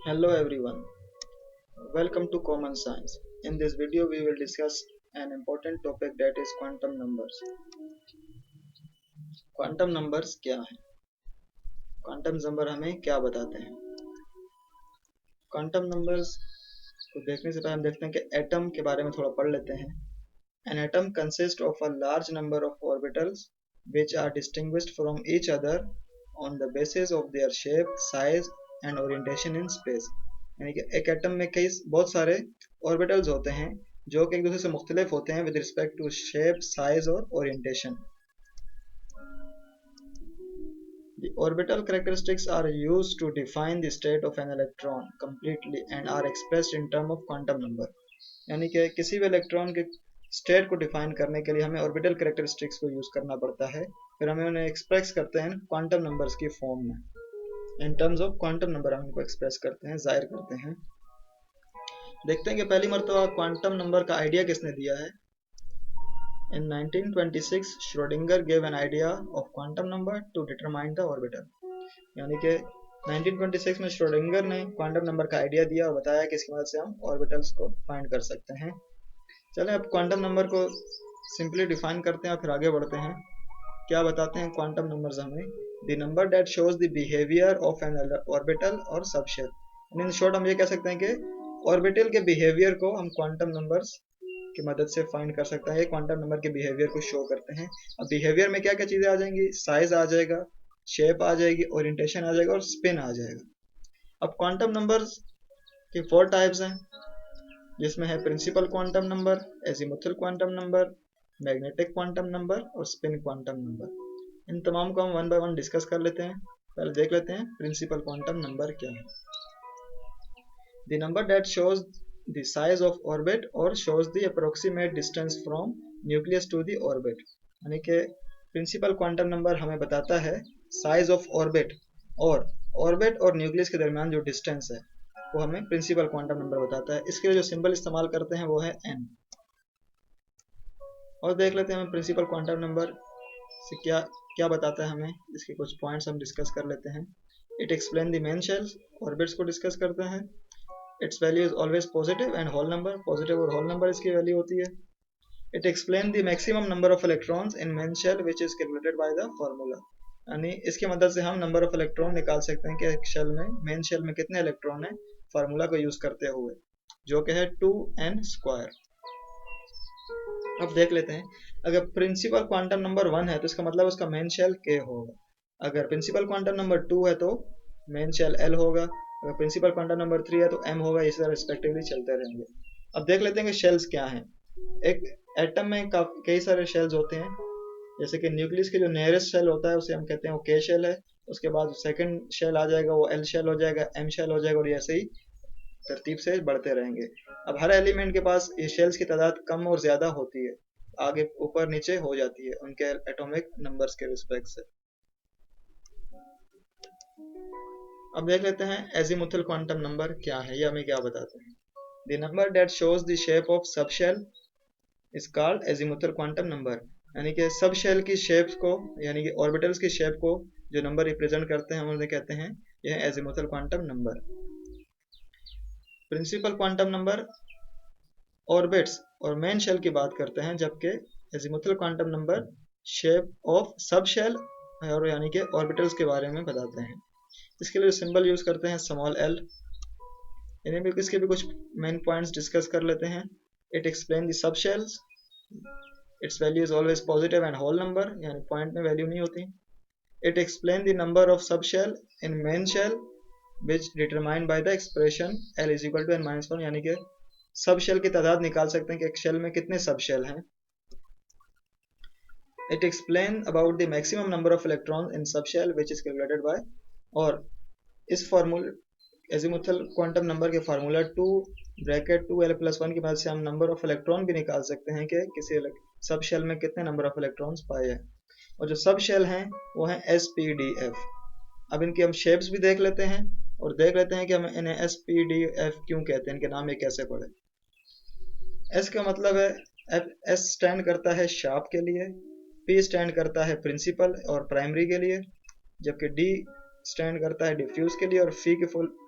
Hello everyone, welcome to Common Science. In this video we will discuss an important topic that is quantum numbers. Quantum numbers क्या है? Quantum number हमें क्या बताते हैं? Quantum numbers को देखने से पहले हम देखते हैं कि एटम के बारे में थोड़ा पढ़ लेते हैं. An atom consists of a large number of orbitals which are distinguished from each other on the basis of their shape, size and orientation in space. यानी कि एक एटम में कई बहुत सारे ऑर्बिटल्स होते हैं जो कि एक दूसरे से मुख्तलिफ होते हैं with respect to shape, size और orientation. The orbital characteristics are used to define the state of an electron completely and are expressed in terms of quantum number. यानी कि किसी भी इलेक्ट्रॉन के स्टेट को डिफाइन करने के लिए हमें ऑर्बिटल कैरेक्टरिस्टिक्स को यूज करना पड़ता है, फिर हमें उन्हें एक्सप्रेस करते हैं क्वांटम नंबर्स की फॉर्म में. In terms of quantum number हम इनको एक्सप्रेस करते हैं, जाहिर करते हैं. देखते हैं कि पहली मर्तबा क्वांटम नंबर का आइडिया किसने दिया है. In 1926, Schrödinger gave an idea of quantum number to determine the orbital. यानी कि 1926 में श्रोडिंगर ने क्वांटम नंबर का आइडिया दिया और बताया कि इसकी मदद से हम ऑर्बिटल्स को फाइंड कर सकते हैं. चलें अब क्वांटम नंबर को सिंपली डिफाइन करते हैं और फिर आगे बढ़ते हैं. क्या बताते हैं क्वांटम नंबर्स हमें? The number that shows the behaviour of N orbital और सबशेल. इन शॉर्ट हम ये कह सकते हैं कि ऑर्बिटल के बिहेवियर को हम क्वांटम नंबर्स की मदद से फाइंड कर सकता है. क्वांटम नंबर के बिहेवियर को शो करते हैं. अब बिहेवियर में क्या क्या चीजें आ जाएंगी? साइज आ जाएगा, शेप आ जाएगी, ओरिएंटेशन आ जाएगा और स्पिन आ जाएगा. अब क्वांटम नंबर्स की 4 टाइप्स हैं, जिसमें है principal quantum number, azimuthal quantum number, magnetic quantum number और स्पिन क्वांटम नंबर. इन तमाम को हम वन बाय वन डिस्कस कर लेते हैं. पहले देख लेते हैं प्रिंसिपल क्वांटम नंबर क्या है. The number that shows the size of orbit or shows the approximate distance from nucleus to the orbit. यानी कि प्रिंसिपल क्वांटम नंबर हमें बताता है साइज ऑफ ऑर्बिट और ऑर्बिट और न्यूक्लियस के दरमियान जो डिस्टेंस है वो हमें प्रिंसिपल क्वांटम नंबर बताता है. इसके लिए जो सिंबल इस्तेमाल करते हैं वो है n. और देख लेते हैं हमें प्रिंसिपल क्वांटम नंबर से क्या क्या बताता है हमें. इसके कुछ पॉइंट्स हम डिस्कस कर लेते हैं. It explain the main shells, orbits को डिस्कस करते हैं. Its value is always positive and whole number, positive और whole number इसकी वैल्यू होती है. It explains the maximum number of electrons in main shell which is calculated by the formula. यानी इसकी मदद से हम नंबर ऑफ इलेक्ट्रॉन निकाल सकते हैं कि एक शेल में, मेन शेल में कितने इलेक्ट्रॉन है, फार्मूला को यूज करते हुए, जो कि है 2n². अब देख लेते हैं, अगर प्रिंसिपल क्वांटम नंबर 1 है तो इसका मतलब उसका मेन शेल k होगा. अगर प्रिंसिपल क्वांटम नंबर 2 है तो मेन शेल l होगा. अगर प्रिंसिपल क्वांटम नंबर 3 है तो m होगा. इसी तरह रिस्पेक्टिवली चलते रहेंगे. अब देख लेते हैं कि शेल्स क्या हैं. एक एटम में कई सारे शेल्स होते हैं. जैसे कि न्यूक्लियस के जो नियरेस्ट शेल होता है उसे हम कहते हैं वो k शेल है. उसके बाद सेकंड शेल आ जाएगा वो l शेल हो जाएगा, m शेल हो जाएगा और ऐसे ही तरतीब से बढ़ते रहेंगे. अब हर एलिमेंट के पास ये शेल्स की तादाद कम और ज्यादा होती है, आगे ऊपर नीचे हो जाती है उनके एटॉमिक नंबर्स के रिस्पेक्ट से. अब देख लेते हैं एजीमुथल क्वांटम नंबर क्या है, ये हमें क्या बताते हैं. The number that shows the shape of subshell is called azimuthal quantum number. यानी कि सब शेल की शेप को, यानी कि ऑर्बिटल्स की शेप को जो नंबर रिप्रेजेंट करते हैं उन्हें कहते हैं यह azimuthal quantum number. Principal quantum number orbits और मेन शेल की बात करते हैं, जबकि azimuthal quantum number shape of subshell और यानी कि ऑर्बिटल्स के बारे में बताते हैं. इसके लिए सिंबल यूज करते हैं स्मॉल l. इन्हें भी इसके भी कुछ मेन पॉइंट्स डिस्कस कर लेते हैं. It explain the subshells, its value is always positive and whole number, यानी पॉइंट में वैल्यू नहीं होती. It explain the number of subshell in main shell which determined by the expression l is equal to n-1, यानी कि सब shell की तादाद निकाल सकते हैं कि एक शेल में कितने सब शेल हैं. It explain about the maximum number of electron in subshell which is calculated by, और इस फार्मूला एजीमुथल क्वांटम नंबर के फार्मूला 2 ब्रैकेट 2l+1 की मदद से हम नंबर ऑफ इलेक्ट्रॉन भी निकाल सकते हैं कि किसी सब शेल में कितने नंबर ऑफ इलेक्ट्रॉन्स पाए हैं. और जो सब शेल हैं वो हैं spdf. अब इनकी हम शेप्स भी देख लेते हैं और देख लेते हैं कि हम इन्हें spdf क्यों कहते हैं, इनके नाम ये कैसे पड़े. s का मतलब है, s स्टैंड करता है शार्प के लिए, p स्टैंड करता है प्रिंसिपल और प्राइमरी के लिए, जबकि d स्टैंड करता है डिफ्यूज के लिए, और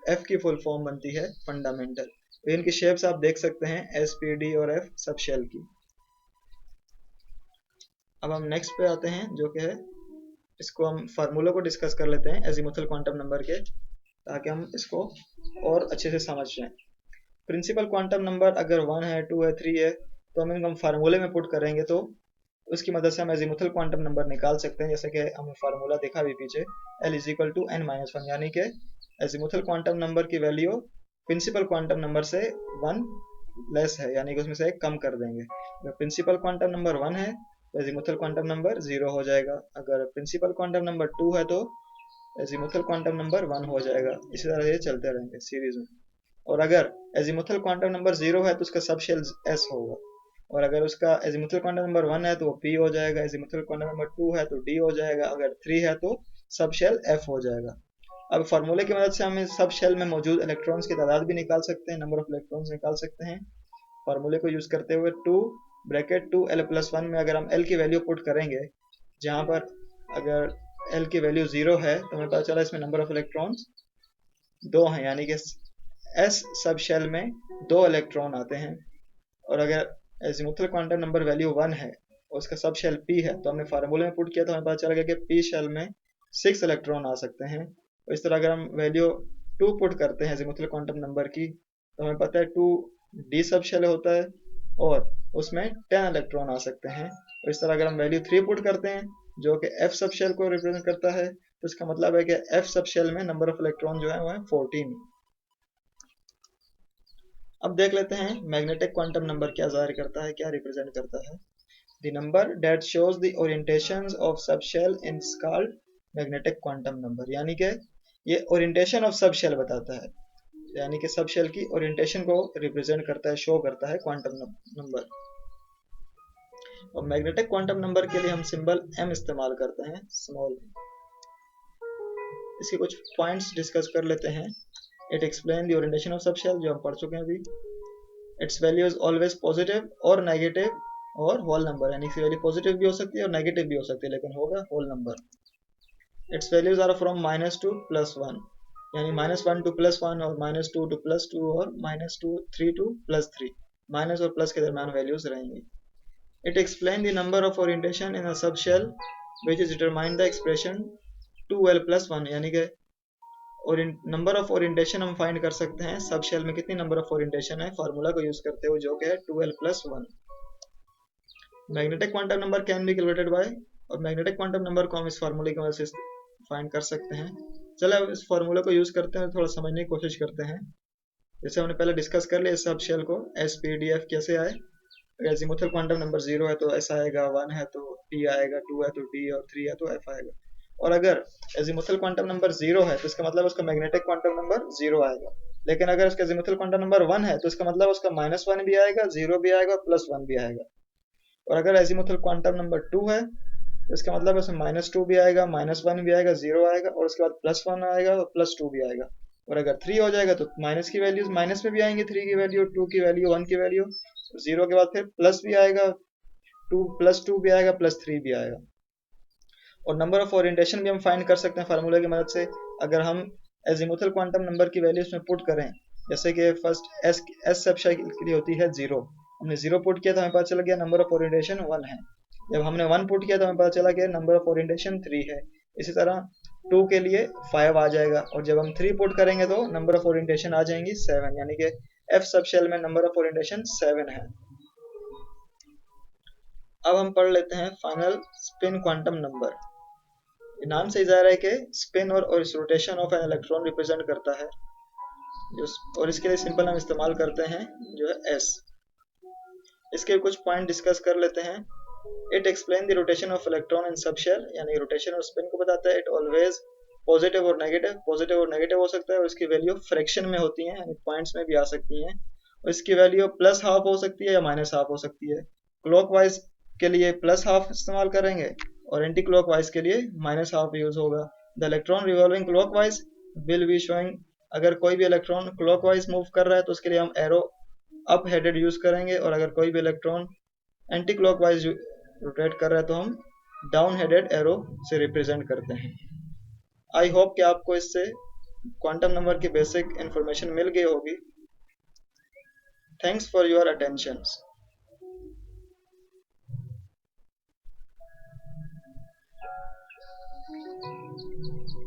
एफ की फुल फॉर्म बनती है फंडामेंटल। तो इनकी शेप्स आप देख सकते हैं, एस, पी, डी और एफ सब शेल की। अब हम नेक्स्ट पे आते हैं, जो कि है, इसको हम फार्मूला को डिस्कस कर लेते हैं एजीमुथल क्वांटम नंबर के, ताकि हम इसको और अच्छे से समझ जाएं। प्रिंसिपल क्वांटम नंबर अगर 1 है, 2 है, 3 है, तो हम इनको फार्मूले में पुट करेंगे तो उसकी मदद से हम एजीमुथल क्वांटम नंबर निकाल सकते हैं। जैसे कि हमें फार्मूला देखा भी पीछे, L is equal to n-1, यानी कि एजीमुथल क्वांटम नंबर की वैल्यू प्रिंसिपल क्वांटम नंबर से 1 लेस है, यानी कि उसमें से एक कम कर देंगे। अगर प्रिंसिपल क्वांटम नंबर 1 है तो एजीमुथल क्वांटम नंबर 0 हो जाएगा। अगर प्रिंसिपल क्वांटम नंबर 2 है तो एजीमुथल क्वांटम नंबर 1 हो जाएगा। इसी तरह ये चलते रहेंगे सीरीज में। और अगर एजीमुथल क्वांटम नंबर 0 है तो उसका सब शेल s होगा, और अगर उसका एजीमुथल क्वांटम नंबर 1 है तो वो p हो जाएगा, एजीमुथल क्वांटम नंबर 2 है तो d हो जाएगा, अगर 3 है तो सब शेल f हो जाएगा। अब फार्मूले की मदद से हम सब शेल में मौजूद इलेक्ट्रॉन्स की तादाद भी निकाल सकते हैं, नंबर ऑफ इलेक्ट्रॉन्स निकाल सकते हैं। फार्मूले को यूज करते हुए 2 ब्रैकेट 2l+1 में अगर हम l की वैल्यू पुट करेंगे, जहां पर अगर l की वैल्यू 0 है तो हमें पता चला इसमें नंबर ऑफ इलेक्ट्रॉन्स 2 हैं, यानी कि s सब शेल में 2 इलेक्ट्रॉन आते हैं। और अगर एजीमुथल क्वांटम नंबर वैल्यू 1 है और उसका सब शेल p है, तो हमने फार्मूले में पुट किया तो हमें पता चला कि p शेल में 6 इलेक्ट्रॉन आ सकते हैं। और इस तरह अगर हम वैल्यू 2 पुट करते हैं एजीमुथल क्वांटम नंबर की, तो हमें पता है 2 d सब शेल होता है और उसमें 10 इलेक्ट्रॉन आ सकते हैं। और इस तरह अगर हम वैल्यू 3 पुट करते हैं, जो कि f सब शेल को रिप्रेजेंट करता है, तो इसका मतलब है कि f सब शेल में नंबर ऑफ इलेक्ट्रॉन जो है वो है 14। अब देख लेते हैं मैग्नेटिक क्वांटम नंबर क्या जाहिर करता है, क्या रिप्रेजेंट करता है। The number that shows the orientations of subshell is called magnetic quantum number, यानी कि ये ओरिएंटेशन ऑफ सबशेल बताता है, यानी कि सबशेल की ओरिएंटेशन को रिप्रेजेंट करता है, शो करता है क्वांटम नंबर। और मैग्नेटिक क्वांटम नंबर के लिए हम सिंबल m इस्तेमाल करते हैं, स्मॉल। इसके कुछ पॉइंट्स डिस्कस कर लेते हैं। It explain the orientation of subshell, जो हम पढ़ चुके हैं अभी। It's value is always positive और नेगेटिव और होल नंबर, यानी इसकी वैल्यू पॉजिटिव भी हो सकती है और नेगेटिव भी हो सकती है, लेकिन होगा whole number. Its values are from -2 to +1, यानी -1 to +1 और -2 to +2 और -3 to +3, माइनस और प्लस के दरमियान वैल्यूज रहेंगी। It explain the number of orientation in a subshell which is determine the expression 2l+1, यानी कि और नंबर ऑफ ओरिएंटेशन हम फाइंड कर सकते हैं सब शेल में कितनी नंबर ऑफ ओरिएंटेशन है, फार्मूला को यूज करते हुए, जो कि है 2l+1। Magnetic quantum number can be calculated by, और मैग्नेटिक क्वांटम नंबर को हम इस फार्मूले की मदद से फाइंड कर सकते हैं। चलो अब इस फार्मूले को यूज करते हैं, थोड़ा समझने की कोशिश करते हैं। जैसे हमने पहले डिस्कस कर लिया सब शेल को, एस पी डी एफ कैसे आए। एजीमुथल क्वांटम नंबर 0 है तो एस आएगा, 1 है तो टी आएगा, 2 है तो डी, और 3 है तो एफ आएगा। और अगर एजीमुथल क्वांटम नंबर 0 है तो इसका मतलब उसका मैग्नेटिक क्वांटम नंबर 0 आएगा। लेकिन अगर उसका एजीमुथल क्वांटम नंबर 1 है तो इसका मतलब उसका -1 भी आएगा, 0 भी आएगा, +1 भी आएगा। और अगर एजीमुथल क्वांटम नंबर 2 है तो इसका मतलब उसमें -2 भी आएगा, -1 भी आएगा, 0 आएगा, और उसके बाद +1 आएगा और +2 भी आएगा। और अगर 3 हो जाएगा तो माइनस की वैल्यूज माइनस में भी आएंगी, 3 की वैल्यू, 2 की वैल्यू, 1 की वैल्यू, 0 के बाद फिर प्लस भी आएगा, 2 भी आएगा, +3 भी आएगा। और नंबर ऑफ ओरिएंटेशन भी हम फाइंड कर सकते हैं फार्मूले की मदद से। अगर हम एजीमुथल क्वांटम नंबर की वैल्यू इसमें पुट करें, जैसे कि फर्स्ट एस सब शेल के लिए होती है 0, हमने 0 पुट किया तो हमें पता चल गया नंबर ऑफ ओरिएंटेशन 1 है। जब हमने 1 पुट किया तो हमें पता चला कि नंबर ऑफ ओरिएंटेशन 3 है। इसी तरह 2 के लिए 5 आ जाएगा, और जब हम 3 पुट करेंगे तो नंबर ऑफ ओरिएंटेशन आ जाएंगी 7, यानी कि एफ सब शेल में नंबर ऑफ ओरिएंटेशन 7 है। अब हम पढ़ लेते हैं फाइनल स्पिन क्वांटम नंबर। नाम से जाहिर है कि स्पिन और इस rotation of an electron represent करता है, जो और इसके लिए सिंपल हम इस्तेमाल करते हैं जो है एस। इसके कुछ पॉइंट डिस्कस कर लेते हैं। It explain the rotation of electron in subshell, यानी रोटेशन और स्पिन को बताता है। इट ऑलवेज पॉजिटिव और नेगेटिव हो सकता है, और इसकी वैल्यू फ्रैक्शन में होती है, यानी पॉइंट्स में भी आ सकती हैं। और इसकी वैल्यू +½ हो सकती है या -½ हो सकती है। क्लॉकवाइज के लिए +½ इस्तेमाल करेंगे और एंटी क्लॉकवाइज के लिए -½ यूज होगा। The electron revolving clockwise will be showing, अगर कोई भी इलेक्ट्रॉन क्लॉकवाइज मूव कर रहा है तो उसके लिए हम एरो अप हेडेड यूज करेंगे, और अगर कोई भी इलेक्ट्रॉन एंटी क्लॉकवाइज रोटेट कर रहा है तो हम डाउन हेडेड एरो से रिप्रेजेंट करते हैं। आई होप कि आपको इससे क्वांटम नंबर की बेसिक इंफॉर्मेशन मिल गई होगी। Thanks for your attention.